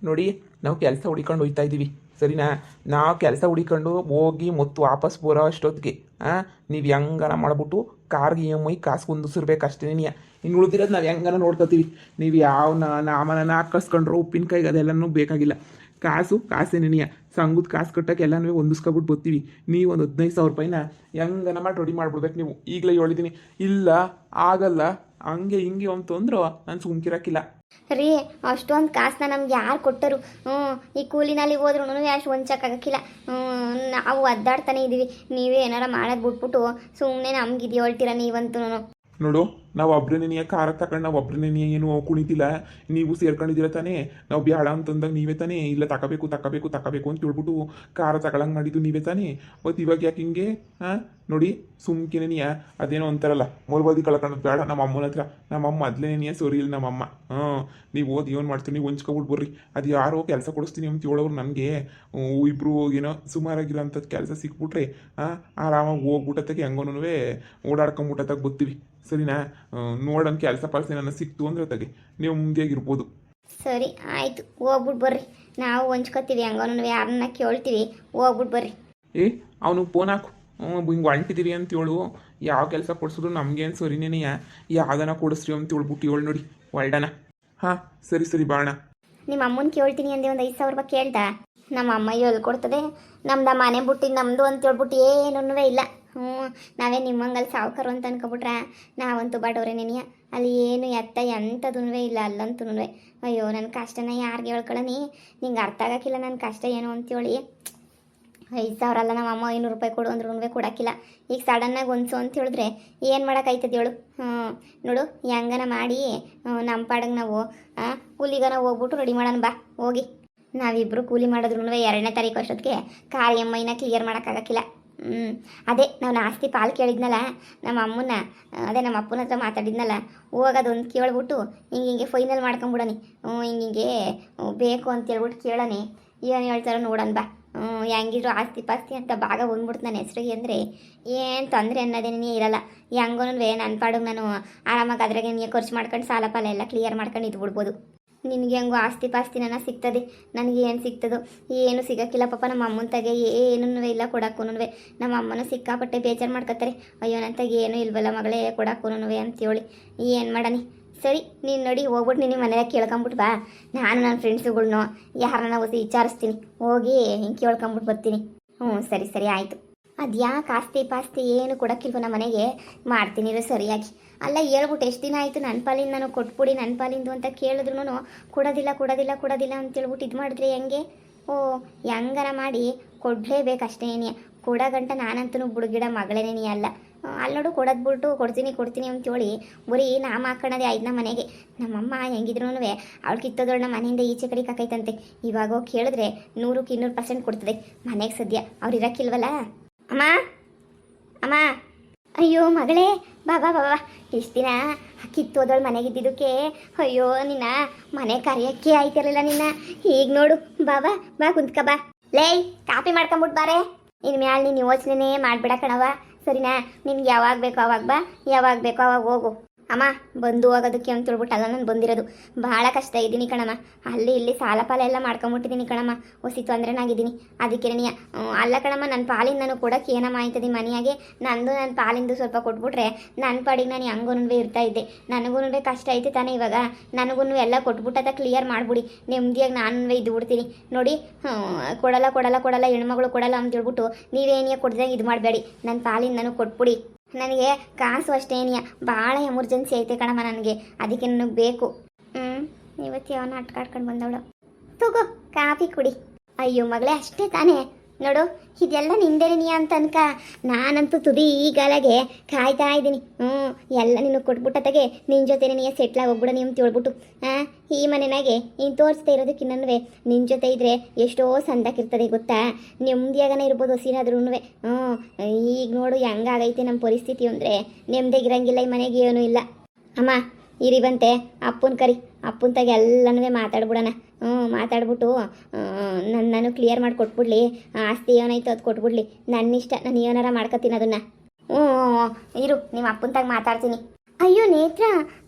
ನೋಡಿ, ನಾವು ಕೆಲಸ ಹುಡಿಕೊಂಡು ಹೋಗ್ತಾ ಇದ್ದೀವಿ ಸರಿನಾ. ನಾವು ಕೆಲಸ ಹುಡಿಕೊಂಡು ಹೋಗಿ ಮತ್ತು ವಾಪಸ್ ಬರೋ ಅಷ್ಟೊತ್ತಿಗೆ ನೀವು ಹೆಂಗನ ಮಾಡ್ಬಿಟ್ಟು ಕಾರ್ಗೆ EMI ಕಾಸು ಹೊಂದಿಸಿರ್ಬೇಕು ಅಷ್ಟೇ. ಇನ್ನು ಉಳಿದಿರೋದು ನಾವು ಹೆಂಗನ ನೋಡ್ಕೋತೀವಿ. ನೀವು ಯಾವ ನಾಮನ ಹಾಕಿಸ್ಕೊಂಡ್ರು ಉಪ್ಪಿನಕಾಯಿಗೆ ಅದೆಲ್ಲನೂ ಬೇಕಾಗಿಲ್ಲ. ಕಾಸೇನೇನಿಯ ಸಂಘದ ಕಾಸು ಕಟ್ಟಕ್ಕೆ ಎಲ್ಲನೂ ಹೊಂದಿಸ್ಕೊಬಿಟ್ಟು ಬರ್ತೀವಿ. ನೀವು ಒಂದು 15,000 ರೂಪಾಯಿನ ಹೆಂಗನ ಮಾಡಿ ರೆಡಿ ಮಾಡ್ಬಿಡ್ಬೇಕು. ನೀವು ಈಗಲೇ ಹೇಳಿದ್ದೀನಿ. ಇಲ್ಲ ಆಗಲ್ಲ ಹಂಗೆ ಹಿಂಗೆ ಅಂತಂದ್ರು ನಾನು ಸುಮ್ಕಿರಕ್ಕಿಲ್ಲ ರೀ. ಅಷ್ಟೊಂದು ಕಾಸನ್ನ ನಮ್ಗೆ ಯಾರು ಕೊಟ್ಟರು? ಈ ಕೂಲಿನಲ್ಲಿ ಹೋದ್ರೂ ಅಷ್ಟು ಹೊಂಚಕ್ಕಾಗಕ್ಕಿಲ್ಲ. ನಾವು ಒದ್ದಾಡ್ತಾನೆ ಇದ್ದೀವಿ. ನೀವೇ ಏನಾರ ಮಾಡೋದು ಬಿಟ್ಬಿಟ್ಟು ಸುಮ್ಮನೆ ನಮ್ಗಿದು ಹೇಳ್ತೀರ ನೀವಂತೂ. ನೋಡು, ನಾವು ಒಬ್ರನೇ ಕಾರ ತಗೊಂಡು ನಾವು ಒಬ್ರನೇ ಏನು ಕುಣಿತಿಲ್ಲ. ನೀವು ಸೇರ್ಕೊಂಡಿದ್ದೀರ ತಾನೇ. ನಾವು ಬೇಡ ಅಂತಂದಾಗ ನೀವೇ ತಾನೇ ಇಲ್ಲ ತಗೋಬೇಕು ಅಂತ ಹೇಳ್ಬಿಟ್ಟು ಕಾರ ತಗೊಳಂಗೆ ಮಾಡಿದ್ದು ನೀವೇ ತಾನೇ. ಮತ್ತು ಇವಾಗ ಯಾಕೆ ಹಿಂಗೆ ನೋಡಿ ಸುಮ್ಕಿನೇನಿಯ ಅದೇನೋ ಅಂತಾರಲ್ಲ ಮೊಲ್ಬದಿ ಕಳ್ಕೊಳ್ಳೋದು ಬೇಡ. ನಮ್ಮ ಅಮ್ಮನ ಹತ್ರ ನಮ್ಮಮ್ಮ ಮೊದಲೇನೆಯ ಸರಿ ಇಲ್ಲ ನಮ್ಮಮ್ಮ. ನೀವು ಓದಿ ಏನು ಮಾಡ್ತೀವಿ, ನೀವು ಹೊಂಚ್ಕೊಬಿಟ್ಟು ಬರ್ರಿ. ಅದು ಯಾರೋ ಕೆಲಸ ಕೊಡಿಸ್ತೀನಿ ಅಂತ ಹೇಳೋರು ನನಗೆ ಇಬ್ಬರು ಏನೋ ಸುಮಾರಾಗಿರೋ ಅಂಥದ್ದು ಕೆಲಸ ಸಿಕ್ಬಿಟ್ರೆ ಆರಾಮಾಗಿ ಹೋಗ್ಬಿಟ್ಟತ್ತಾಗೆ ಹೆಂಗೋನು ಓಡಾಡ್ಕೊಂಬಿಟ್ಟತ್ತಾಗ ಬರ್ತೀವಿ ಸರಿನಾ. ನೋಡೋಣ ಕೆಲಸ ಪಾಲ್ಸ ನನ್ನ ಸಿಕ್ತು ಅಂದ್ರೆ ಹೊತ್ತಾಗೆ ನೀವು ಮುಂದೆಯಾಗಿರ್ಬೋದು. ಸರಿ ಆಯಿತು, ಹೋಗ್ಬಿಟ್ಟು ಬರ್ರಿ. ನಾವು ಹೊಂಚ್ಕೊತೀವಿ ಹೆಂಗೋನು ಯಾರನ್ನ ಕೇಳ್ತೀವಿ. ಹೋಗ್ಬಿಟ್ಟು ಬರ್ರಿ. ಅವನು ಫೋನ್ ಹಾಕು. ಹಿಂಗೆ ಹೊಂಟಿದ್ದೀವಿ ಅಂತ ಹೇಳು. ಯಾವ ಕೆಲಸ ಕೊಡಿಸಿದ್ರು ನಮಗೇನು ಸರಿನೇ. ಯಾವ್ದನ ಕೊಡಿಸ್ರಿ ಅಂತ ಹೇಳ್ಬಿಟ್ಟು ಹೇಳು ನೋಡಿ ಒಳ್ಡನ. ಹಾಂ ಸರಿ ಬಾಣ. ನಿಮ್ಮ ಅಮ್ಮನ ಕೇಳ್ತೀನಿ ಅಂದೆ ಒಂದು 5,000 ರೂಪಾಯಿ ಕೇಳ್ದ. ನಮ್ಮ ಅಮ್ಮ ಎಲ್ಲಿ ಕೊಡ್ತದೆ? ನಮ್ದು ಮನೆ ಬಿಟ್ಟು ನಮ್ಮದು ಅಂತ ಹೇಳ್ಬಿಟ್ಟು ಏನೂ ಇಲ್ಲ. ನಾವೇ ನಿಮ್ಮಂಗಲ್ಲಿ ಸಾವುಕಾರು ಅಂತ ಅನ್ಕೊಬಿಟ್ರೆ ನಾವಂತೂ ಬಡವ್ರೆ ನೆನೆಯ. ಅಲ್ಲಿ ಏನು ಎಂಥದೂ ಇಲ್ಲ ಅಲ್ಲಂತೂ. ಅಯ್ಯೋ ನನ್ನ ಕಷ್ಟನ ಯಾರಿಗೆ ಹೇಳ್ಕೊಳ್ಳಿ? ನಿಂಗೆ ಅರ್ಥ ಆಗೋಕ್ಕಿಲ್ಲ ನನ್ನ ಕಷ್ಟ ಏನು ಅಂತೇಳಿ. 5,000 ಅಲ್ಲ, ನಮ್ಮ ಅಮ್ಮ 500 ರೂಪಾಯಿ ಕೊಡು ಅಂದ್ರೂ ಕೊಡೋಕ್ಕಿಲ್ಲ. ಈಗ ಸಡನ್ನಾಗಿ ಹೊಂದ್ಸು ಅಂತ ಹೇಳಿದ್ರೆ ಏನು ಮಾಡೋಕ್ಕಾಯ್ತದೆ ಹೇಳು? ನೋಡು ಹೆಂಗನ ಮಾಡಿ ನಮ್ಮ ಪಾಡಿಗೆ ನಾವು ಕೂಲಿಗನ ಹೋಗ್ಬಿಟ್ಟು ರೆಡಿ ಮಾಡೋಣ ಬಾ. ಹೋಗಿ ನಾವಿಬ್ಬರು ಕೂಲಿ ಮಾಡಿದ್ರು 2ನೇ ತಾರೀಕು ಅಷ್ಟೊತ್ತಿಗೆ ಕಾರ್ EMIನ ಕ್ಲಿಯರ್ ಮಾಡೋಕ್ಕಾಗಕ್ಕಿಲ್ಲ. ಅದೇ ನಾವು ಆಸ್ತಿ ಪಾಲು ಕೇಳಿದ್ನಲ್ಲ ನಮ್ಮ ಅಮ್ಮನ, ಅದೇ ನಮ್ಮ ಅಪ್ಪನ ಹತ್ರ ಮಾತಾಡಿದ್ನಲ್ಲ, ಹೋಗೋದೊಂದು ಕೇಳ್ಬಿಟ್ಟು ಹಿಂಗೆ ಫೈನಲ್ ಮಾಡ್ಕೊಂಬಿಡನಿ. ಹಿಂಗೆ ಬೇಕು ಅಂತೇಳ್ಬಿಟ್ಟು ಕೇಳನಿ. ಏನು ಹೇಳ್ತಾರೋ ನೋಡೋಣ ಬಾ. ಹೆಂಗಿದ್ರು ಆಸ್ತಿ ಪಾಸ್ತಿ ಅಂತ ಭಾಗ ಬಂದ್ಬಿಡ್ತು ನನ್ನ ಹೆಸ್ರಿಗೆ ಅಂದರೆ ಏನು ತೊಂದರೆ ಅನ್ನೋದೇನೇ ಇರಲ್ಲ. ಹೆಂಗೋನು ನನ್ನ ಪಾಡಿಗೆ ನಾನು ಆರಾಮಾಗಿ ಅದ್ರಾಗೆ ನೀನು ಖರ್ಚು ಮಾಡ್ಕೊಂಡು ಸಾಲ ಪಾಲ ಎಲ್ಲ ಕ್ಲಿಯರ್ ಮಾಡ್ಕೊಂಡು ಇದ್ಬಿಡ್ಬೋದು. ನಿನಗೆ ಹೆಂಗೋ ಆಸ್ತಿ ಪಾಸ್ತಿ ನನ್ನ ಸಿಗ್ತದೆ, ನನಗೆ ಏನು ಸಿಗ್ತದೋ ಏನು ಸಿಗೋಕ್ಕಿಲ್ಲ ಪಾಪ. ನಮ್ಮ ಅಮ್ಮನ ತಗೆ ಏನೂ ಇಲ್ಲ ಕೊಡಕ್ಕೂ. ನಮ್ಮ ಅಮ್ಮನೂ ಸಿಕ್ಕಾಪಟ್ಟೆ ಬೇಜಾರು ಮಾಡ್ಕೊತಾರೆ. ಅಯ್ಯೋ ನನ್ನ ತಗೆ ಏನೂ ಇಲ್ವಲ್ಲ ಮಗಳೇ ಕೊಡಕ್ಕೂ ಅಂತೇಳಿ. ಏನು ಮಾಡನಿ? ಸರಿ ನೀನು ನೋಡಿ ಹೋಗ್ಬಿಟ್ಟು ನಿನ್ನ ಮನೆಯಾಗ ಕೇಳ್ಕೊಂಬಿಟ್ಟು ಬಾ. ನಾನು ನನ್ನ ಫ್ರೆಂಡ್ಸುಗಳ್ನು ಯಾರನ್ನ ಹೊಸಿ ವಿಚಾರಿಸ್ತೀನಿ, ಹೋಗಿ ಹಿಂಗೆ ಕೇಳ್ಕೊಂಬಿಟ್ಟು ಬರ್ತೀನಿ. ಸರಿ ಆಯಿತು. ಅದು ಯಾಕೆ ಆಸ್ತಿ ಪಾಸ್ತಿ ಏನು ಕೊಡೋಕ್ಕಿಲ್ವ ನಮ್ಮ ಮನೆಗೆ? ಮಾಡ್ತೀನಿ ಸರಿಯಾಗಿ. ಅಲ್ಲ ಹೇಳ್ಬಿಟ್ಟು ಎಷ್ಟು ದಿನ ಆಯಿತು ನನ್ನ ಪಾಲಿಂದ ನಾನು ಕೊಟ್ಬಿಡಿ ನನ್ನ ಪಾಲಿಂದು ಅಂತ ಕೇಳಿದ್ರು ಕೊಡೋದಿಲ್ಲ ಅಂತೇಳ್ಬಿಟ್ಟು ಇದು ಮಾಡಿದ್ರೆ ಹೆಂಗೆ? ಹೆಂಗನ ಮಾಡಿ ಕೊಡಲೇಬೇಕಷ್ಟೇ. ಕೊಡೋ ಗಂಟ ನಾನಂತೂ ಬುಡುಗಿಡ ಮಗಳೇನೇ ಅಲ್ಲ. ಅಲ್ಲಿ ನೋಡು ಕೊಡೋದು ಬಿಟ್ಟು ಕೊಡ್ತೀನಿ ಅಂತೇಳಿ ಬರೀ ನಾಮ ಹಾಕೋಣದೇ ಆಯ್ತು ನಮ್ಮ ಮನೆಗೆ. ನಮ್ಮಮ್ಮ ಹೆಂಗಿದ್ರು ಅವಳು ಕಿತ್ತೋದೊಳ್ಳ ಮನೆಯಿಂದ ಈಚೆ ಕಡೆಗೆ ಹಾಕೈತಂತೆ. ಇವಾಗ ಕೇಳಿದ್ರೆ 100ಕ್ಕೆ 200% ಕೊಡ್ತದೆ ಮನೆಗೆ. ಸದ್ಯ ಅವ್ರು ಇರೋಕ್ಕಿಲ್ವಲ್ಲ. ಅಮ್ಮ ಅಯ್ಯೋ ಮಗಳೇ ಬಾ ಇಷ್ಟು ದಿನ ಕಿತ್ತೋದಳು ಮನೆಗಿದ್ದಿದ್ದಕ್ಕೆ ಅಯ್ಯೋ ನಿನ್ನ ಮನೆ ಕರೆಯೋಕ್ಕೆ ಆಯ್ತಿರಲಿಲ್ಲ ನಿನ್ನ. ಈಗ ನೋಡು ಬಾ ಕುಂತ್ಕ ಬಾ. ಲೇಯ್ ಕಾಪಿ ಮಾಡ್ಕೊಂಬಿಟ್ಟು ಬಾರೆ. ಇನ್ನು ಮ್ಯಾಲೆ ನೀನು ಯೋಚನೆ ಮಾಡಿಬಿಡ ಕಣವ ಸರಿನಾ. ನಿನ್ಗೆ ಯಾವಾಗ ಬೇಕೋ ಅವಾಗ ಬಾ, ಯಾವಾಗ ಬೇಕೋ ಅವಾಗ ಹೋಗು. ಅಮ್ಮ ಬಂದು ಹೋಗೋದಕ್ಕೆ ಅಂತ ಹೇಳ್ಬಿಟ್ಟಲ್ಲ ನಾನು ಬಂದಿರೋದು. ಭಾಳ ಕಷ್ಟ ಇದ್ದೀನಿ ಕಣಮ್ಮ. ಅಲ್ಲಿ ಇಲ್ಲಿ ಸಾಲ ಪಾಲ ಎಲ್ಲ ಮಾಡ್ಕೊಂಬಿಟ್ಟಿದ್ದೀನಿ ಕಣಮ್ಮ. ಹೊಸಿ ತೊಂದರೆನಾಗಿದ್ದೀನಿ. ಅದಕ್ಕೆ ನೀ ಅಲ್ಲ ಕಣಮ್ಮ, ನನ್ನ ಪಾಲಿಂದ ನಾನು ಕೊಡೋಕ್ಕೆ ಏನಮ್ಮ ಆಯ್ತದೆ ಮನೆಯಾಗೆ. ನನ್ನ ಪಾಲಿಂದು ಸ್ವಲ್ಪ ಕೊಟ್ಬಿಟ್ರೆ ನನ್ನ ಪಾಡಿಗೆ ನಾನು ಹೆಂಗೋನು ಇರ್ತಾ ಇದ್ದೆ. ನನಗೂ ಕಷ್ಟ ಐತೆ ತಾನೇ ಇವಾಗ. ನನಗೂ ಎಲ್ಲ ಕೊಟ್ಬಿಟ್ಟದ ಕ್ಲಿಯರ್ ಮಾಡಿಬಿಡಿ. ನೆಮ್ಮದಿಯಾಗಿ ನಾನು ಇದ್ದು ಬಿಡ್ತೀನಿ. ನೋಡಿ ಕೊಡಲ್ಲ ಹೆಣ್ಮಗಳು ಕೊಡಲ್ಲ ಅಂತ ಹೇಳ್ಬಿಟ್ಟು ನೀವೇನೇ ಕೊಡ್ದಂಗೆ ಇದು ಮಾಡಬೇಡಿ. ನನ್ನ ಪಾಲಿಂದ ನಾನು ಕೊಟ್ಬಿಡಿ. ನನಗೆ ಕಾಸು ಅಷ್ಟೇ ಭಾಳ ಎಮರ್ಜೆನ್ಸಿ ಐತೆ ಕಣಮ್ಮ ನನಗೆ. ಅದಕ್ಕೆ ನನಗೆ ಬೇಕು. ಇವತ್ತು ಯಾವ ನಾಟಕ ಆಡ್ಕೊಂಡು ಬಂದವಳು. ತಗೋ ಕಾಫಿ ಕುಡಿ. ಅಯ್ಯೋ ಮಗಳೇ ಅಷ್ಟೇ ತಾನೇ. ನೋಡು ಇದೆಲ್ಲ ನಿಂದೇನೆ ಅಂತ ಅನ್ಕ ನಾನಂತೂ ತುದಿ ಈಗಾಲಾಗೆ ಕಾಯ್ತಾ ಇದ್ದೀನಿ. ಎಲ್ಲ ನಿನಗೆ ಕೊಟ್ಬಿಟ್ಟತ್ತಾಗೆ ನಿನ್ನ ಜೊತೆ ನೀ ಸೆಟ್ಲಾಗಿ ಹೋಗ್ಬಿಡ ನೀವು ಅಂತ ಹೇಳ್ಬಿಟ್ಟು ಈ ಮನೆಯಾಗೆ ನೀನು ತೋರಿಸ್ತಾ ಇರೋದಕ್ಕಿನ್ನೂ ನಿನ್ನ ಜೊತೆ ಇದ್ದರೆ ಎಷ್ಟೋ ಸಂದಕ್ಕಿರ್ತದೆ ಗೊತ್ತಾ. ನೆಮ್ಮದಿಯಾಗನೇ ಇರ್ಬೋದು ಹಸಿನಾದ್ರೂ. ಈಗ ನೋಡು ಹೆಂಗಾಗೈತೆ ನಮ್ಮ ಪರಿಸ್ಥಿತಿ ಅಂದರೆ ನೆಮ್ಮದಿಯಾಗಿರಂಗಿಲ್ಲ. ಈ ಮನೆಗೆ ಏನೂ ಇಲ್ಲ. ಅಮ್ಮ ಇರಿ ಬಂತೆ ಅಪ್ಪನ ಕರಿ. ಅಪ್ಪನ ತಾಗೆ ಎಲ್ಲನೂ ಮಾತಾಡ್ಬಿಡೋಣ. ಮಾತಾಡ್ಬಿಟ್ಟು ನಾನು ಕ್ಲಿಯರ್ ಮಾಡಿ ಕೊಟ್ಬಿಡ್ಲಿ. ಆಸ್ತಿ ಏನಾಯ್ತು ಅದು ಕೊಟ್ಬಿಡ್ಲಿ. ನನ್ನ ಇಷ್ಟ, ನಾನು ಏನಾರ ಮಾಡ್ಕೊತೀನಿ ಅದನ್ನು. ಇರು ನಿಮ್ಮ ಅಪ್ಪನ ತಾಗ ಮಾತಾಡ್ತೀನಿ. ಅಯ್ಯೋ ನೇತ್ರ,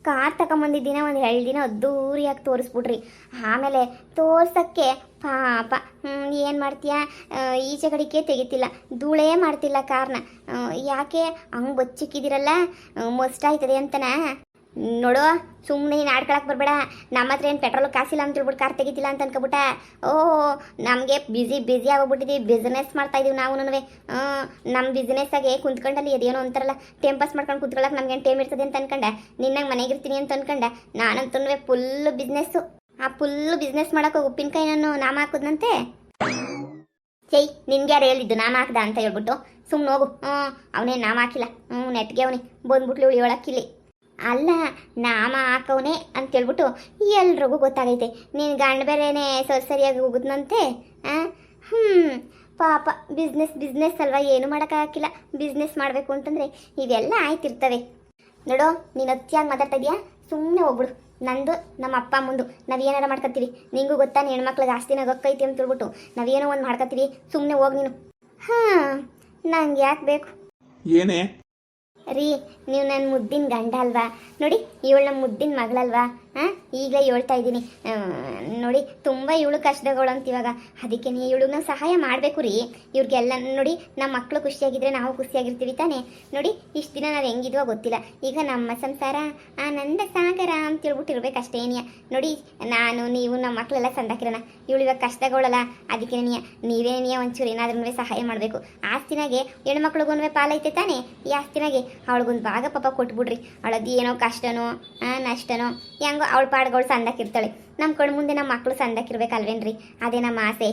ಕಾರ್ ತಗೊಂಬಂದಿದ್ದಿನ ಒಂದು 2 ದಿನ ಅದ್ದೂರಿಯಾಗಿ ತೋರಿಸ್ಬಿಟ್ರಿ. ಆಮೇಲೆ ತೋರ್ಸಕ್ಕೆ ಪಾಪ ಏನು ಮಾಡ್ತೀಯ, ಈಚೆ ಕಡೆಗೆ ತೆಗಿತಿಲ್ಲ, ಧೂಳೇ ಮಾಡ್ತಿಲ್ಲ ಕಾರ್ನ. ಯಾಕೆ ಹಂಗೆ ಬಚ್ಚಿಕ್ಕಿದಿರಲ್ಲ, ಮಸ್ಟಾಯ್ತದೆ ಅಂತನಾ? ನೋಡು, ಸುಮ್ಮನೆ ನೀನು ಆಡ್ಕೊಳಕ್ಕೆ ಬರಬೇಡ. ನಮ್ಮ ಹತ್ರ ಏನು ಪೆಟ್ರೋಲ್ ಕಾಸಿಲ್ಲ ಅಂತ ಹೇಳ್ಬಿಟ್ಟು ಕಾರ್ ತೆಗಿತಿಲ್ಲ ಅಂತ ಅನ್ಕೊಬಿಟ್ಟ. ನಮಗೆ ಬಿಸಿ ಆಗೋಗ್ಬಿಟ್ಟಿದ್ದೀವಿ, ಬಿಸ್ನೆಸ್ ಮಾಡ್ತಾ ಇದೀವಿ ನಾವು. ನಮ್ಮ ಬಿಸ್ನೆಸ್ಸಾಗೆ ಕುಂತ್ಕೊಂಡಲ್ಲಿ ಅದೇನೋ ಅಂತಾರಲ್ಲ, ಟೈಮ್ ಪಾಸ್ ಮಾಡ್ಕೊಂಡು ಕುಂತ್ಕೊಳ್ಳೋಕೆ ನಮ್ಗೇನು ಟೈಮ್ ಇರ್ತದೆ ಅಂತ ಅನ್ಕೊಂಡೆ. ನಿನ್ನಂಗೆ ಮನೆಗಿರ್ತೀನಿ ಅಂತ ಅನ್ಕೊಂಡೆ. ನಾನಂತೂ ಫುಲ್ಲು ಬಿಸ್ನೆಸ್ಸು. ಆ ಫುಲ್ಲು ಬಿಸ್ನೆಸ್ ಮಾಡೋಕೆ ಉಪ್ಪಿನಕಾಯಿ ನಾನು ನಾಮ ಹಾಕೋದ್ನಂತೆ. ನಿನ್ಗೆ ಯಾರು ಹೇಳಿದ್ದು ನಾಮ ಹಾಕ್ದ ಅಂತ ಹೇಳ್ಬಿಟ್ಟು? ಸುಮ್ಮನೆ ಹೋಗು. ಅವನೇನು ನಾಮ ಹಾಕಿಲ್ಲ, ನೆಟ್ಗೆ ಅವನೇ ಬಂದ್ಬಿಟ್ಲಿ ಉಳಿಯೋಳಕ್ಕಿಲ್ಲಿ. ಅಲ್ಲ, ನಾಮ ಹಾಕವನೇ ಅಂತೇಳ್ಬಿಟ್ಟು ಎಲ್ರಿಗೂ ಗೊತ್ತಾಗೈತೆ. ನೀನು ಗಂಡ ಬೇರೆನೇ ಸರಿಯಾಗಿ ಹೋಗುದ್ನಂತೆ. ಪಾಪ ಬಿಸ್ನೆಸ್ ಅಲ್ವಾ, ಏನು ಮಾಡೋಕ್ಕಾಗಿಲ್ಲ. ಬಿಸ್ನೆಸ್ ಮಾಡಬೇಕು ಅಂತಂದರೆ ಇವೆಲ್ಲ ಆಯ್ತಿರ್ತವೆ. ನೋಡೋ, ನೀನು ಅತಿಯಾಗಿ ಮಾತಾಡ್ತಾ ಇದೀಯಾ, ಸುಮ್ಮನೆ ಹೋಗ್ಬಿಡು. ನಂದು ನಮ್ಮ ಅಪ್ಪ ಮುಂದು ನಾವೇನಾರ ಮಾಡ್ಕೊತೀವಿ. ನಿಂಗೂ ಗೊತ್ತಾ, ಹೆಣ್ಮಕ್ಳಿಗೆ ಆಸ್ತಿನ ಗೊಕ್ಕೈತಿ ಅಂತ ಹೇಳ್ಬಿಟ್ಟು ನಾವೇನೋ ಒಂದು ಮಾಡ್ಕೊತೀವಿ. ಸುಮ್ಮನೆ ಹೋಗಿ ನೀನು. ನಂಗೆ ಯಾಕೆ ಬೇಕು ಏನೇ ರೀ? ನೀವು ನನ್ನ ಮುದ್ದಿನ ಗಂಡ ಅಲ್ವಾ? ನೋಡಿ, ಇವಳು ನಮ್ಮ ಮುದ್ದಿನ ಮಗಳಲ್ವಾ? ಈಗಲೇ ಹೇಳ್ತಾ ಇದ್ದೀನಿ ನೋಡಿ, ತುಂಬ ಇವಳು ಕಷ್ಟದಗಳು ಅಂತ ಇವಾಗ. ಅದಕ್ಕೆ ಇವಳಿಗೆ ನಾವು ಸಹಾಯ ಮಾಡಬೇಕು ರೀ. ಇವ್ರಿಗೆಲ್ಲ ನೋಡಿ, ನಮ್ಮ ಮಕ್ಕಳು ಖುಷಿಯಾಗಿದ್ದರೆ ನಾವು ಖುಷಿಯಾಗಿರ್ತೀವಿ ತಾನೇ. ನೋಡಿ, ಇಷ್ಟು ದಿನ ನಾವು ಹೆಂಗಿದ್ವೋ ಗೊತ್ತಿಲ್ಲ, ಈಗ ನಮ್ಮ ಸಂಸಾರ ಆನಂದ ಸಾಗರ ಅಂತೇಳ್ಬಿಟ್ಟು ಇರ್ಬೇಕಷ್ಟೇನಿಯ. ನೋಡಿ, ನಾನು ನೀವು ನಮ್ಮ ಮಕ್ಕಳೆಲ್ಲ ಸಂದಾಕಿರೋಣ. ಇವಳು ಇವಾಗ ಕಷ್ಟಗಳಲ್ಲ, ಅದಕ್ಕೆ ನೀವೇ ಒಂಚೂರು ಏನಾದ್ರೂ ಸಹಾಯ ಮಾಡಬೇಕು. ಆಸ್ತಿನಾಗೆ ಹೆಣ್ಮಕ್ಳಿಗೂ ಪಾಲೈತೆ ತಾನೇ. ಈ ಆಸ್ತಿನಾಗೆ ಅವಳಿಗೊಂದು ಭಾಗ ಪಾಪ ಕೊಟ್ಬಿಡ್ರಿ. ಅವಳದ್ದು ಏನೋ ಕಷ್ಟನೋ ನಷ್ಟನೋ ಹೆಂಗೋ ಅವಳ ಪಾಡ್ಗಳು ಸಂದಾಕಿರ್ತಾಳೆ. ನಮ್ಮ ಕಣ್ಣು ಮುಂದೆ ನಮ್ಮ ಮಕ್ಕಳು ಸಂದಾಕಿರ್ಬೇಕಲ್ವೇನ್ರಿ? ಅದೇ ನಮ್ಮ ಆಸೆ.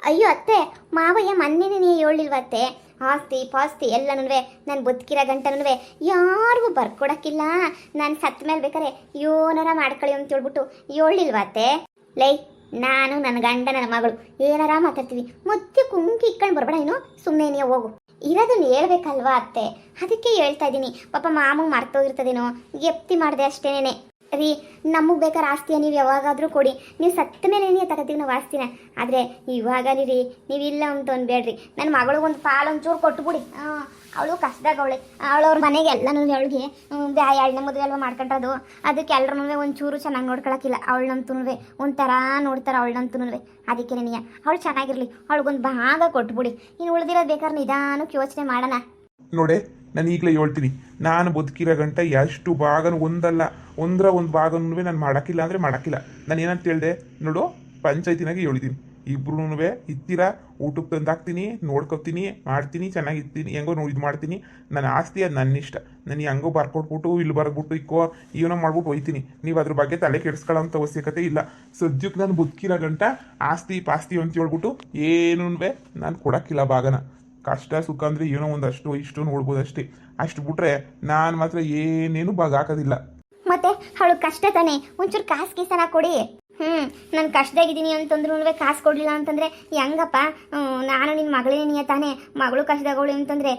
ಅಯ್ಯೋ ಅತ್ತೆ, ಮಾವಯ್ಯ ಮೊನ್ನೆನೇ ನೀವು ಹೇಳಿಲ್ವತ್ತೆ, ಆಸ್ತಿ ಪಾಸ್ತಿ ಎಲ್ಲನೂ ನಾನು ಬದುಕಿರೋ ಗಂಟನೂ ಯಾರಿಗೂ ಬರ್ಕೊಡಕ್ಕಿಲ್ಲ, ನಾನು ಸತ್ತ ಮೇಲೆ ಬೇಕಾರೆ ಏನಾರ ಮಾಡ್ಕೊಳ್ಳಿ ಅಂತ ಹೇಳ್ಬಿಟ್ಟು ಹೇಳಿಲ್ವತ್ತೆ? ಲೈ, ನಾನು ನನ್ನ ಗಂಡ ನನ್ನ ಮಗಳು ಏನಾರ ಮಾತಾಡ್ತೀವಿ, ಮತ್ತೆ ಕುಂಕಿ ಇಕ್ಕೊಂಡು ಬರ್ಬೇಡ. ಇನ್ನು ಸುಮ್ಮನೆ ನೀವು ಹೋಗು. ಇರೋದನ್ನ ಹೇಳ್ಬೇಕಲ್ವಾ ಅತ್ತೆ, ಅದಕ್ಕೆ ಹೇಳ್ತಾ ಇದ್ದೀನಿ. ಪಾಪ ಮಾಮಗೆ ಮರ್ತೋಗಿರ್ತದೇನೋ, ಗೆಪ್ತಿ ಮಾಡಿದೆ ಅಷ್ಟೇನೆ ರೀ. ನಮಗೆ ಬೇಕಾದ್ರೆ ಆಸ್ತಿಯ ನೀವು ಯಾವಾಗಾದರೂ ಕೊಡಿ, ನೀವು ಸತ್ತ ಮೇಲೆ ತಗೋತೀವಿ ನಾವು ಆಸ್ತಿನ. ಆದರೆ ಇವಾಗ ರೀ, ನೀವಿಲ್ಲ ಅಂತ ಅನ್ಬೇಡ್ರಿ. ನನ್ನ ಮಗಳಿಗೊಂದು ಪಾಲು ಒಂಚೂರು ಕೊಟ್ಟುಬಿಡಿ. ಅವಳು ಕಷ್ಟದಾಗವಳೆ, ಅವಳವ್ರ ಮನೆಗೆ ಎಲ್ಲನೂ ಅವಳಿಗೆ 2ನೇ ಮದುವೆ ಅಲ್ವಾ ಮಾಡ್ಕೊಂಡ್ರದು. ಅದಕ್ಕೆ ಎಲ್ಲರೂ ಒಂಚೂರು ಚೆನ್ನಾಗಿ ನೋಡ್ಕೊಳಕ್ಕಿಲ್ಲ. ಅವಳನ್ನಂತೂ ಒಂಥರ ನೋಡ್ತಾರೆ ಅವಳನ್ನಂತೂ. ಅದಕ್ಕೆ ನೀ ಅವಳು ಚೆನ್ನಾಗಿರಲಿ, ಅವಳಿಗೊಂದು ಭಾಗ ಕೊಟ್ಬಿಡಿ. ಇನ್ನು ಉಳಿದಿರೋದು ಬೇಕಾದ್ರೆ ನಿಧಾನಕ್ಕೆ ಯೋಚನೆ ಮಾಡೋಣ. ನೋಡೆ, ನಾನು ಈಗಲೇ ಹೇಳ್ತೀನಿ, ನಾನು ಬದುಕಿರೋ ಗಂಟ ಎಷ್ಟು ಭಾಗನೂ ಒಂದಲ್ಲ ಒಂದರ ಒಂದು ಭಾಗನೂ ನಾನು ಮಾಡೋಕ್ಕಿಲ್ಲ ಅಂದರೆ ಮಾಡೋಕ್ಕಿಲ್ಲ. ನಾನು ಏನಂತ ಹೇಳಿದೆ ನೋಡು, ಪಂಚಾಯತಿನಾಗೆ ಹೇಳಿದ್ದೀನಿ, ಇಬ್ರು ಇತ್ತೀರ ಊಟಕ್ಕೆ ತಂದಾಕ್ತೀನಿ, ನೋಡ್ಕೊತೀನಿ, ಮಾಡ್ತೀನಿ, ಚೆನ್ನಾಗಿರ್ತೀನಿ, ಹೆಂಗೋ ಇದು ಮಾಡ್ತೀನಿ. ನನ್ನ ಆಸ್ತಿ ಅದು ನನ್ನ ಇಷ್ಟ. ನಾನು ಹೆಂಗೋ ಬರ್ಕೊಟ್ಬಿಟ್ಟು ಇಲ್ಲಿ ಬರ್ಬಿಟ್ಟು ಇಕ್ಕೋ ಏನೋ ಮಾಡ್ಬಿಟ್ಟು ಹೋಯ್ತೀನಿ. ನೀವು ಅದ್ರ ಬಗ್ಗೆ ತಲೆ ಕೆಡಿಸ್ಕೊಳ್ಳೋಂಥ ಅವಶ್ಯಕತೆ ಇಲ್ಲ. ಸದ್ಯಕ್ಕೆ ನಾನು ಬದುಕಿರೋ ಗಂಟ ಆಸ್ತಿ ಪಾಸ್ತಿ ಅಂತ ಹೇಳ್ಬಿಟ್ಟು ಏನೂ ನಾನು ಕೊಡೋಕ್ಕಿಲ್ಲ ಭಾಗನ. ಕಷ್ಟ ಸುಖ ಅಂದರೆ ಏನೋ ಒಂದಷ್ಟು ಇಷ್ಟು ನೋಡ್ಬೋದು ಅಷ್ಟೇ. ಅಷ್ಟು ಬಿಟ್ರೆ ನಾನು ಮಾತ್ರ ಏನೇನು ಭಾಗ ಹಾಕೋದಿಲ್ಲ. ಮತ್ತೆ ಅವಳು ಕಷ್ಟ ತಾನೆ, ಒಂಚೂರು ಕಾಸು ಗೀಸನ ಕೊಡಿ. ನಾನು ಕಷ್ಟದಾಗಿದ್ದೀನಿ ಅಂತಂದ್ರೂ ಕಾಸು ಕೊಡಲಿಲ್ಲ ಅಂತಂದರೆ ಹೆಂಗಪ್ಪ? ನಾನು ನಿನ್ನ ಮಗಳೇ ತಾನೆ, ಮಗಳು ಕಷ್ಟದಾಗೋಳು ಅಂತಂದರೆ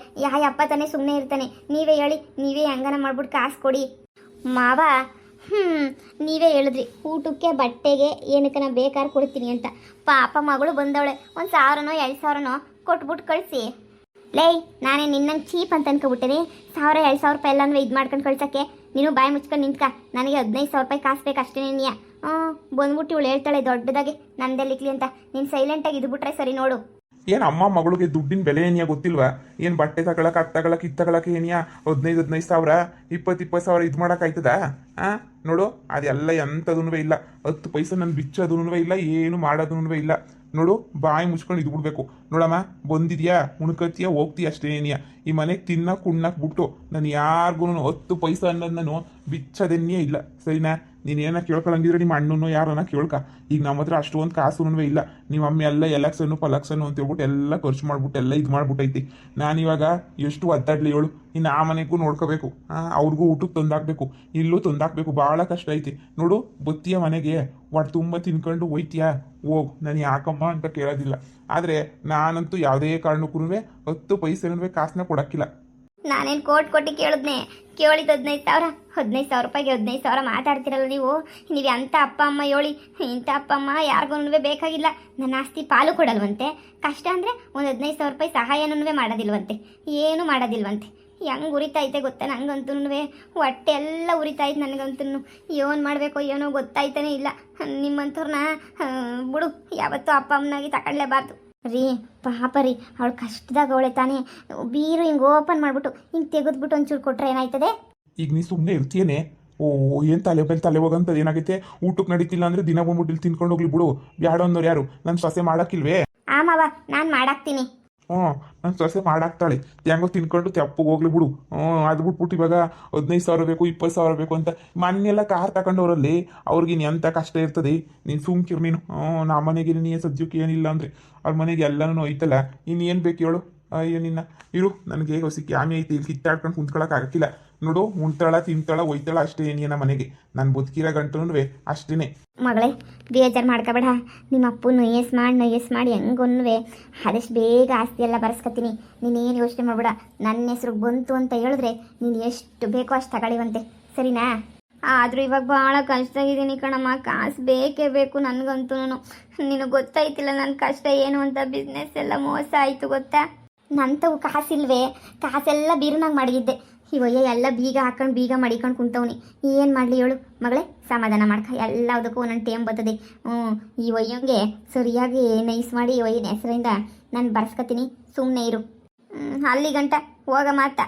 ಅಪ್ಪ ತಾನೇ ಸುಮ್ಮನೆ ಇರ್ತಾನೆ? ನೀವೇ ಹೇಳಿ, ನೀವೇ ಹೆಂಗನ ಮಾಡ್ಬಿಟ್ಟು ಕಾಸು ಕೊಡಿ. ಮಾವ, ನೀವೇ ಹೇಳಿದ್ರಿ ಊಟಕ್ಕೆ ಬಟ್ಟೆಗೆ ಏನಕ್ಕನ ಬೇಕಾದ್ರೆ ಕೊಡ್ತೀನಿ ಅಂತ. ಪಾಪ ಮಗಳು ಬಂದವಳೆ, 1,000ನೋ 2,000ನೋ ಕೊಟ್ಬಿಟ್ಟು ಕಳಿಸಿ. ಲೈ, ನಾನೇ ನಿನ್ನಂಗೆ ಚೀಪ್ ಅಂತ ಅನ್ಕೊಬಿಟ್ಟೇನೆ. 1,000-2,000 ರೂಪಾಯಿ ಎಲ್ಲನೂ ಇದು ಮಾಡ್ಕೊಂಡು ಕಳ್ಸೋಕ್ಕೆ. ನೀನು ಬಾಯಿ ಮುಚ್ಕೊಂಡು ನಿಂತ್ಕ. ನನಗೆ 15,000 ರೂಪಾಯಿ ಕಾಸು ಬೇಕು ಅಷ್ಟೇ. ನೀ ಬಂದ್ಬಿಟ್ಟು ಇವಳು ಹೇಳ್ತಾಳೆ ದೊಡ್ಡದಾಗಿ ನಂದೆಲ್ಲಿಕ್ಲಿ ಅಂತ. ನೀನು ಸೈಲೆಂಟಾಗಿ ಇದ್ಬಿಟ್ರೆ ಸರಿ. ನೋಡು, ಏನು ಅಮ್ಮ ಮಗಳಿಗೆ ದುಡ್ಡಿನ ಬೆಲೆ ಏನಿಯಾ ಗೊತ್ತಿಲ್ವಾ? ಏನು ಬಟ್ಟೆ ತಗೊಳಕ್ಕೆ, ಅದು ತಗೊಳಕ್ಕೆ, ಇದು ತಗೊಳಕ್ಕೆ ಏನಿಯಾ 15,000 ಸಾವಿರ 20,000 ಸಾವಿರ ಇದು ಮಾಡೋಕ್ಕಾಯ್ತದ? ನೋಡು, ಅದೆಲ್ಲ ಎಂಥದೂ ಇಲ್ಲ. 10 ಪೈಸೆ ನನ್ನ ಬಿಚ್ಚೋದೂ ಇಲ್ಲ, ಏನು ಮಾಡೋದೂ ಇಲ್ಲ. ನೋಡು, ಬಾಯಿ ಮುಚ್ಕೊಂಡು ಇದು ಬಿಡ್ಬೇಕು. ನೋಡಮ್ಮ, ಬಂದಿದ್ಯಾ, ಉಣ್ಕತ್ತೀಯಾ, ಹೋಗ್ತೀಯ ಅಷ್ಟೇ ಏನಿಯಾ. ಈ ಮನೆಗೆ ತಿನ್ನಕ್ಕೆ ಉಣ್ಣಕ್ಕೆ ಬಿಟ್ಟು ನಾನು ಯಾರಿಗೂ 10 ಪೈಸೆ ಅನ್ನೋದು ನಾನು ಬಿಚ್ಚೋದೇನೇ ಇಲ್ಲ, ಸರಿನಾ? ನೀನು ಏನ ಕೇಳ್ಕೊಳಂಗಿದ್ರೆ ನಿಮ್ಮ ಅಣ್ಣನೋ ಯಾರನ್ನ ಕೇಳ್ಕ. ಈಗ ನಮ್ಮ ಹತ್ರ ಅಷ್ಟೊಂದು ಕಾಸು ಇಲ್ಲ. ನಿಮ್ಮ ಅಮ್ಮ ಎಲ್ಲ ಎಲೆಕ್ಷನ್ನು ಪಲಕ್ಷನ್ನು ಅಂತ ಹೇಳ್ಬಿಟ್ಟು ಎಲ್ಲ ಖರ್ಚು ಮಾಡ್ಬಿಟ್ಟು ಎಲ್ಲ ಇದು ಮಾಡ್ಬಿಟ್ಟೈತಿ. ನಾನಿವಾಗ ಎಷ್ಟು ಒದ್ದಾಡ್ಲಿ ಹೇಳು? ಇನ್ನು ಆ ಮನೆಗೂ ನೋಡ್ಕೋಬೇಕು, ಅವ್ರಿಗೂ ಊಟಕ್ಕೆ ತಂದಾಕ್ಬೇಕು, ಇಲ್ಲೂ ತಂದಾಕ್ಬೇಕು. ಭಾಳ ಕಷ್ಟ ಐತಿ. ನೋಡು, ಬತ್ತೀಯ ಮನೆಗೆ ಒಟ್ಟು ತುಂಬ ತಿನ್ಕೊಂಡು ಹೋಯ್ತೀಯಾ, ಹೋಗು, ನಾನು ಯಾಕಮ್ಮ ಅಂತ ಕೇಳೋದಿಲ್ಲ. ಆದರೆ ನಾನಂತೂ ಯಾವುದೇ ಕಾರಣಕ್ಕೂ 10 ಪೈಸೆನೂ ಕಾಸನ್ನ ಕೊಡೋಕ್ಕಿಲ್ಲ. ನಾನೇನು ಕೋಟಿ ಕೇಳಿದ್ನೆ, ಕೇಳಿದ್ದು 15,000 ರೂಪಾಯಿಗೆ 15,000 ಮಾತಾಡ್ತಿರಲ್ಲ ನೀವು. ಎಂಥ ಅಪ್ಪ ಅಮ್ಮ ಹೇಳಿ, ಇಂಥ ಅಪ್ಪ ಅಮ್ಮ ಯಾರಿಗೂ ಬೇಕಾಗಿಲ್ಲ. ನನ್ನ ಆಸ್ತಿ ಪಾಲು ಕೊಡಲ್ವಂತೆ. ಕಷ್ಟ ಅಂದರೆ ಒಂದು 15,000 ರೂಪಾಯಿ ಸಹಾಯನೂ ಮಾಡೋದಿಲ್ವಂತೆ, ಏನು ಮಾಡೋದಿಲ್ವಂತೆ. ಹೆಂಗೆ ಉರಿತೈತೆ ಗೊತ್ತಾ ನಂಗಂತೂ ಹೊಟ್ಟೆ ಎಲ್ಲ ಉರಿತಾಯ್ತು ನನಗಂತೂ ಏನು ಮಾಡಬೇಕೋ ಏನೋ ಗೊತ್ತಾಯ್ತಾನೆ ಇಲ್ಲ ನಿಮ್ಮಂಥವ್ರನ್ನ ಬಿಡು ಯಾವತ್ತೂ ಅಪ್ಪ ಅಮ್ಮನಾಗಿ ತಗೊಳ್ಳೇಬಾರ್ದು ರೀ ಪಾಪ ರೀ ಅವಳು ಕಷ್ಟದಾಗ ಅವಳೆ ತಾನೇ ಬೀರು ಹಿಂಗೆ ಓಪನ್ ಮಾಡಿಬಿಟ್ಟು ಹಿಂಗೆ ತೆಗೆದ್ಬಿಟ್ಟು ಒಂಚೂರು ಕೊಟ್ರೆ ಏನಾಯ್ತದೆ ಈಗ ನೀ ಸುಮ್ಮನೆ ಇರ್ತೀಯೇನೆ ಓ ಏನು ತಲೆ ಮೇಲೆ ತಲೆ ಹೋಗಂತದ್ದು ಏನಾಗೈತೆ ಊಟಕ್ಕೆ ನಡೀತಿಲ್ಲ ಅಂದರೆ ದಿನ ಬಂದ್ಬಿಟ್ಟು ಇಲ್ಲಿ ತಿನ್ಕೊಂಡು ಹೋಗ್ಲಿ ಬಿಡು ಬ್ಯಾಡ ಅನ್ನೋರು ಯಾರು ನನ್ನ ಸೊಸೆ ಮಾಡಕ್ಕಿಲ್ವೇ ಆಮವ ನಾನು ಮಾಡಾಕ್ತೀನಿ ಹ್ಞೂ ನನ್ನ ಸೊಸೆ ಮಾಡಾಕ್ತಾಳೆ ಹೆಂಗೋ ತಿನ್ಕೊಂಡು ತೆಪ್ಪಗೆ ಹೋಗ್ಲಿ ಬಿಡು ಅದು ಬಿಟ್ಬಿಟ್ಟು ಇವಾಗ 15,000 ಬೇಕು 20,000 ಬೇಕು ಅಂತ ಮೊನ್ನೆಲ್ಲ ಕಾರ್ ತಗೊಂಡವ್ರಲ್ಲಿ ಅವ್ರಿಗೆ ಎಂಥ ಕಷ್ಟ ಇರ್ತದೆ ನೀನು ಸುಮ್ಕಿರು ನೀನು ನಮ್ಮ ಮನೆಗೆ ನೀನು ಸದ್ಯಕ್ಕೆ ಏನಿಲ್ಲ ಅಂದರೆ ಅವ್ರ ಮನೆಗೆ ಎಲ್ಲನೂ ಹೋಯ್ತಲ್ಲ ಇನ್ನೇನು ಬೇಕು ಹೇಳು ಅಯ್ಯೋ ನಿನ್ನ ಇರು ನನಗೆ ಹೊಸಿ ಕ್ಯಾಮಿ ಐತಿ ಇಲ್ಲಿ ಕಿತ್ತಾಡ್ಕೊಂಡು ಕುಂತ್ಕೊಳಕ್ಕೆ ಆಗಕ್ಕಿಲ್ಲ ನೋಡು ಉಣ್ತಾಳ ತಿಂತಾಳ ಒಯ್ತಾಳ ಅಷ್ಟೇ ಏನಿಯನ ಮನೆಗೆ ನಾನು ಬದುಕಿರೋ ಗಂಟು ಅಷ್ಟೇ ಮಗಳೇ ಬೇಜಾರು ಮಾಡ್ಕೋಬೇಡ ನಿಮ್ಮ ಅಪ್ಪು ನೊಯ್ಯಸ್ ಮಾಡಿ ಹೆಂಗೊನ್ನುವೆ ಆದಷ್ಟು ಬೇಗ ಆಸ್ತಿ ಎಲ್ಲ ಬರ್ಸ್ಕೊತೀನಿ ನೀನೇನು ಯೋಚನೆ ಮಾಡಬೇಡ ನನ್ನ ಹೆಸ್ರಿಗೆ ಬಂತು ಅಂತ ಹೇಳಿದ್ರೆ ನೀನು ಎಷ್ಟು ಬೇಕೋ ಅಷ್ಟು ತಗೊಳ್ಳಿವಂತೆ ಸರಿನಾ ಆದರೂ ಇವಾಗ ಭಾಳ ಕಷ್ಟ ಆಗಿದ್ದೀನಿ ಕಣಮ್ಮ ಕಾಸು ಬೇಕೇ ಬೇಕು ನನಗಂತೂ ನಿನಗೆ ಗೊತ್ತಾಯ್ತಿಲ್ಲ ನನ್ನ ಕಷ್ಟ ಏನು ಅಂತ ಬಿಸ್ನೆಸ್ ಎಲ್ಲ ಮೋಸ ಆಯಿತು ಗೊತ್ತಾ ನಂತವು ಕಾಸಿಲ್ವೇ ಕಾಸೆಲ್ಲ ಬೀರುನಾಗ ಮಾಡಿದ್ದೆ ಇವಯ್ಯ ಎಲ್ಲ ಬೀಗ ಹಾಕೊಂಡು ಬೀಗ ಮಡಿಕೊಂಡು ಕುಂತವ್ನಿ ಏನು ಮಾಡಲಿ ಹೇಳು ಮಗಳೇ ಸಮಾಧಾನ ಮಾಡ್ಕ ಎಲ್ಲದಕ್ಕೂ ಒಂದೊಂದು ಟೈಮ್ ಬರ್ತದೆ ಈ ಒಯ್ಯಂಗೆ ಸರಿಯಾಗಿ ನೈಸ್ ಮಾಡಿ ಒಯ್ಯನ ಹೆಸರಿಂದ ನಾನು ಬರ್ಸ್ಕೊತೀನಿ ಸುಮ್ಮನೆ ಇರು ಅಲ್ಲಿ ಗಂಟ ಹೋಗ ಮಾತಾ